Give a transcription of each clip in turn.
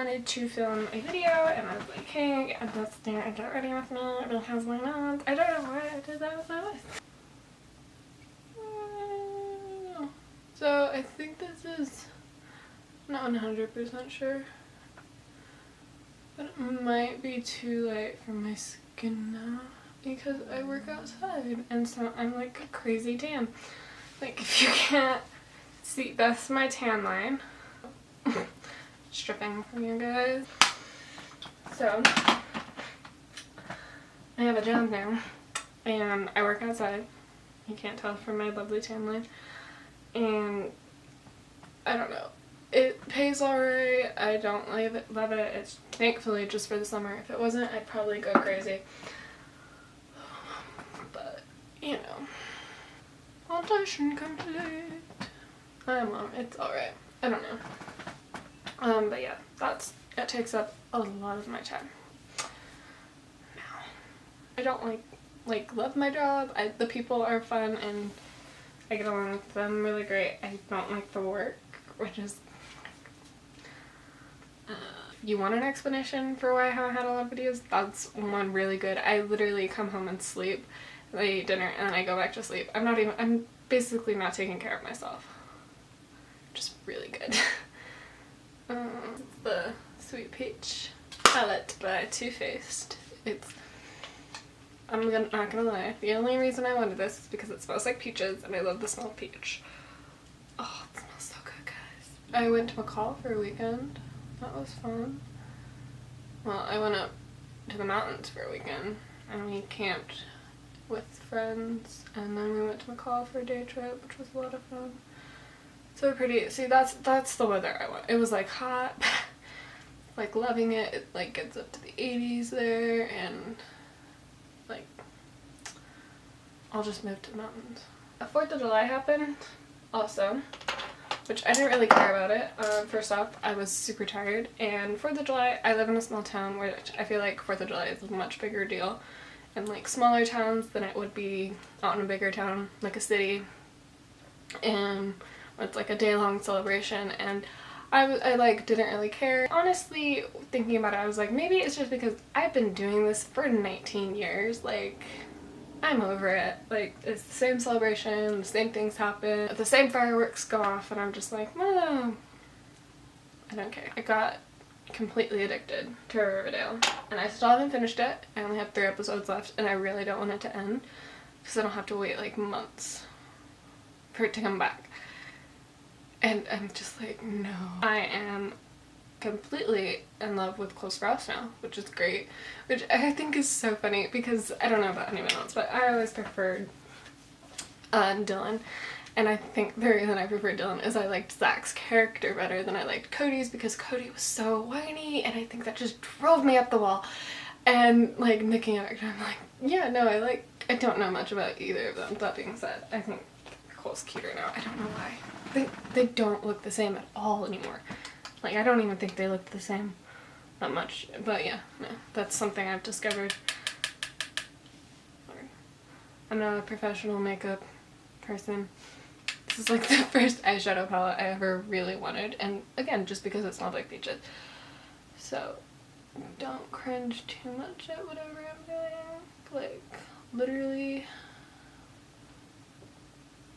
wanted to film a video, and I was like, hey, I'm just there and get ready with me because why not? I don't know why I did that with my life. So I think this is not 100% sure, but it might be too light for my skin now because I work outside, and so I'm like a crazy tan. Like, if you can't see, that's my tan line. Stripping from you guys. So I have a job now, and I work outside. You can't tell from my lovely tan line. And I don't know. It pays alright. I don't love it. It's thankfully just for the summer. If it wasn't, I'd probably go crazy. But, you know. Audition complete. It's alright. I don't know. But yeah, it takes up a lot of my time. Now, I don't love my job. The people are fun and I get along with them really great. I don't like the work, which is, you want an explanation for why I haven't had a lot of videos? That's one really good. I literally come home and sleep, I eat dinner, and then I go back to sleep. I'm basically not taking care of myself. Just really good. It's the Sweet Peach palette by Too Faced. I'm not gonna lie, the only reason I wanted this is because it smells like peaches and I love the smell of peach. Oh, it smells so good, guys. I went to McCall for a weekend. That was fun. Well, I went up to the mountains for a weekend and we camped with friends, and then we went to McCall for a day trip, which was a lot of fun. So pretty. See, that's the weather I want. It was like hot, like loving it. It like gets up to the 80s there, and like I'll just move to the mountains. 4th of July happened also, which I didn't really care about it. First off, I was super tired, and 4th of July, I live in a small town where I feel like 4th of July is a much bigger deal in like smaller towns than it would be out in a bigger town, like a city, and it's like a day-long celebration, and I like didn't really care. Honestly, thinking about it, I was like, maybe it's just because I've been doing this for 19 years, like, I'm over it. Like, it's the same celebration, the same things happen, the same fireworks go off, and I'm just like, no, I don't care. I got completely addicted to Riverdale, and I still haven't finished it. I only have 3 episodes left, and I really don't want it to end because I don't have to wait like months for it to come back. And I'm just like, no. I am completely in love with Cole Sprouse now, which is great, which I think is so funny because I don't know about anyone else, but I always preferred Dylan. And I think the reason I preferred Dylan is I liked Zach's character better than I liked Cody's, because Cody was so whiny, and I think that just drove me up the wall. And like Nikki and I'm like, yeah, no, I don't know much about either of them. That being said, I think Cole's cuter now. I don't know why. They don't look the same at all anymore. Like, I don't even think they look the same that much. But yeah, no, that's something I've discovered. I'm not a professional makeup person. This is like the first eyeshadow palette I ever really wanted, and again, just because it smelled like peaches. So don't cringe too much at whatever I'm doing. Like, literally,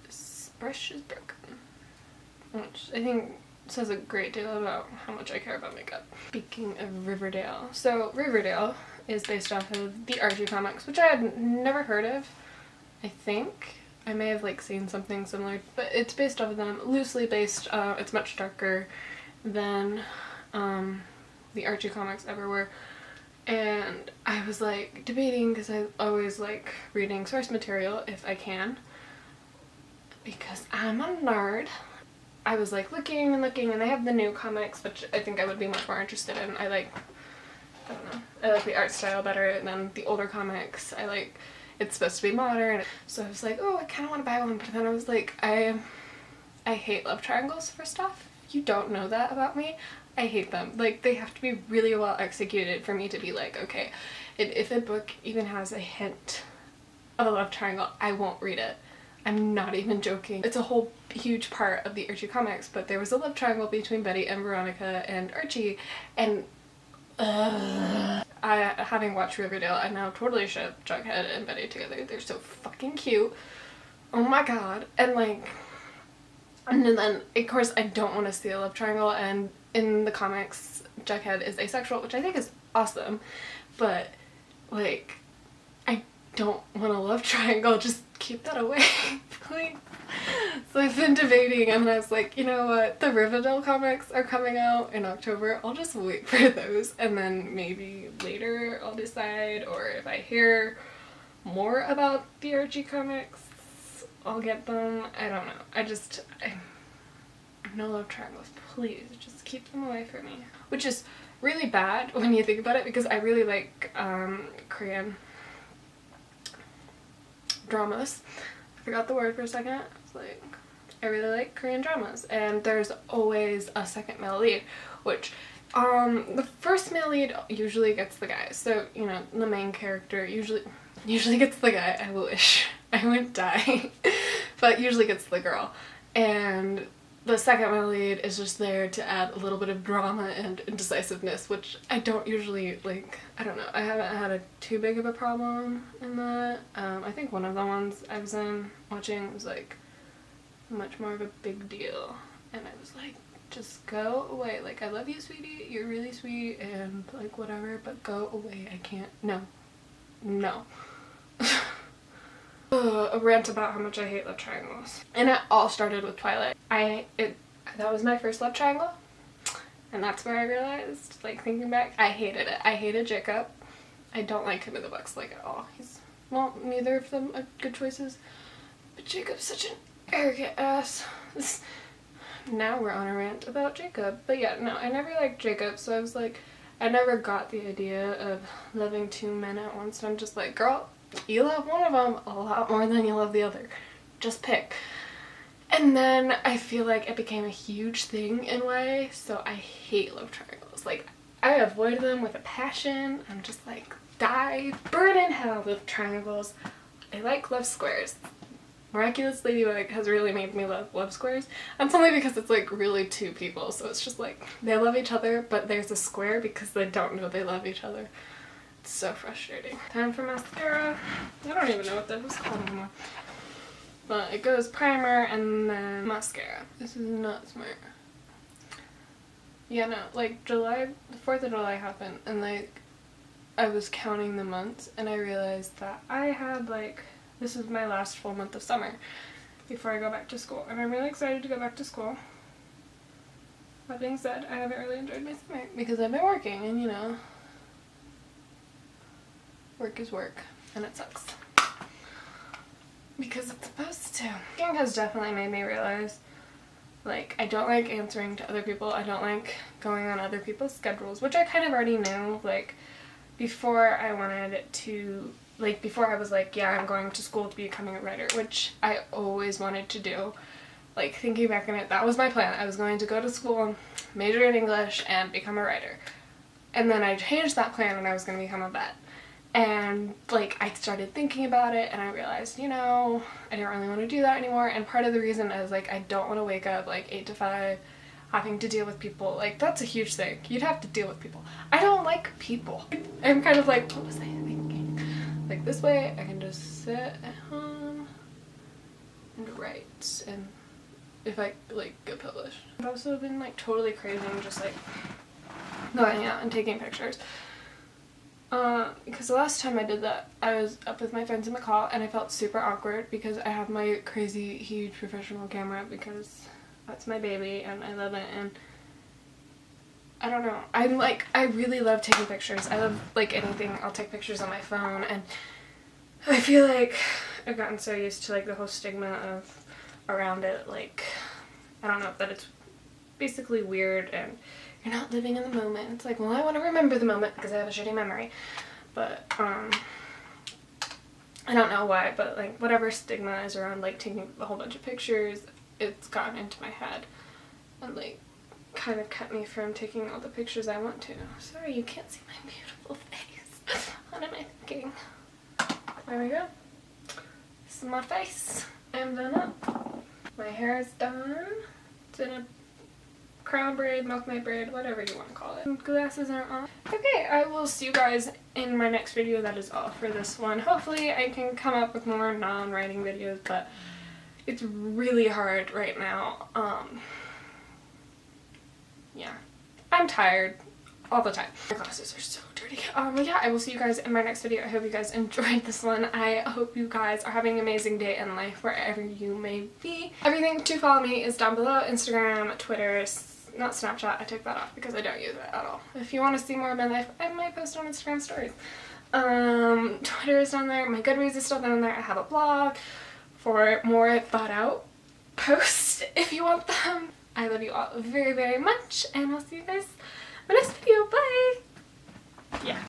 this brush is broken, which I think says a great deal about how much I care about makeup. Speaking of Riverdale, so Riverdale is based off of the Archie comics, which I had never heard of. I think I may have like seen something similar, but it's based off of them, loosely based. It's much darker than the Archie comics ever were, and I was like debating, because I always like reading source material if I can, because I'm a nerd. I was like looking and looking, and they have the new comics, which I think I would be much more interested in. I like the art style better than the older comics. It's supposed to be modern, so I was like, oh, I kind of want to buy one, but then I was like, I hate love triangles for stuff. You don't know that about me. I hate them. Like, they have to be really well executed for me to be like, okay, if a book even has a hint of a love triangle, I won't read it. I'm not even joking. It's a whole huge part of the Archie comics, but there was a love triangle between Betty and Veronica and Archie, and having watched Riverdale, I now totally ship Jughead and Betty together. They're so fucking cute. Oh my god. And like, and then of course I don't want to see a love triangle, and in the comics Jughead is asexual, which I think is awesome, but like I don't want a love triangle. Just keep that away, please. So I've been debating, and I was like, you know what, the Riverdale comics are coming out in October. I'll just wait for those, and then maybe later I'll decide, or if I hear more about the Archie comics, I'll get them. I don't know. No love triangles, please. Just keep them away from me. Which is really bad when you think about it, because I really like Korean dramas. I forgot the word for a second. I was like, I really like Korean dramas, and there's always a second male lead, which the first male lead usually gets the guy. So, you know, the main character usually gets the guy. I wish I would die. But usually gets the girl. And the second male lead is just there to add a little bit of drama and indecisiveness, which I don't usually like. I don't know. I haven't had too big of a problem in that. I think one of the ones I was watching was like much more of a big deal, and I was like, just go away. Like, I love you, sweetie. You're really sweet and like whatever, but go away. I can't. No. A rant about how much I hate love triangles. And it all started with Twilight. That was my first love triangle, and that's where I realized, like, thinking back, I hated it. I hated Jacob. I don't like him in the books, like, at all. Well, neither of them are good choices, but Jacob's such an arrogant ass. Now we're on a rant about Jacob. But yeah, no, I never liked Jacob, so I was like, I never got the idea of loving two men at once, and I'm just like, girl, you love one of them a lot more than you love the other. Just pick. And then I feel like it became a huge thing in YA, so I hate love triangles. Like, I avoid them with a passion. I'm just like, die, burn in hell with triangles. I like love squares. Miraculous Ladybug has really made me love love squares. That's only because it's like really two people, so it's just like they love each other, but there's a square because they don't know they love each other. It's so frustrating. Time for mascara. I don't even know what that was called anymore. But it goes primer and then mascara. This is not smart. Yeah, no, like July, the 4th of July happened, and like I was counting the months, and I realized that I had like, this is my last full month of summer before I go back to school, and I'm really excited to go back to school. That being said, I haven't really enjoyed my summer because I've been working, and you know, work is work, and it sucks. Because it's supposed to. Working has definitely made me realize, like, I don't like answering to other people. I don't like going on other people's schedules, which I kind of already knew, like, before I wanted to, like, before I was like, yeah, I'm going to school to becoming a writer, which I always wanted to do. Like, thinking back on it, that was my plan. I was going to go to school, major in English, and become a writer. And then I changed that plan, and I was going to become a vet. And like, I started thinking about it, and I realized, you know, I didn't really want to do that anymore. And part of the reason is like, I don't want to wake up like 8 to 5 having to deal with people. Like, that's a huge thing. You'd have to deal with people. I don't like people. I'm kind of like, what was I thinking? Like, this way I can just sit at home and write, and if I like get published. I've also been like totally craving just like going out and taking pictures. Because the last time I did that, I was up with my friends in McCall, and I felt super awkward because I have my crazy huge professional camera because that's my baby and I love it, and I don't know, I really love taking pictures. I love like anything. I'll take pictures on my phone, and I feel like I've gotten so used to like the whole stigma of around it, like, I don't know, that it's basically weird and you're not living in the moment. It's like, well, I want to remember the moment because I have a shitty memory. But, I don't know why, but like, whatever stigma is around like taking a whole bunch of pictures, it's gotten into my head and like kind of kept me from taking all the pictures I want to. Sorry, you can't see my beautiful face. What am I thinking? There we go. is my face. I'm done up. My hair is done. It's in a crown braid, milkmaid braid, whatever you want to call it. Glasses are on. Okay, I will see you guys in my next video. That is all for this one. Hopefully I can come up with more non-writing videos, but it's really hard right now. Yeah. I'm tired all the time. My glasses are so dirty. Yeah, I will see you guys in my next video. I hope you guys enjoyed this one. I hope you guys are having an amazing day in life wherever you may be. Everything to follow me is down below. Instagram, Twitter, not Snapchat. I took that off because I don't use it at all. If you want to see more of my life, I might post on Instagram stories. Twitter is down there. My Goodreads is still down there. I have a blog for more thought out posts if you want them. I love you all very, very much, and I'll see you guys in my next video. Bye! Yeah.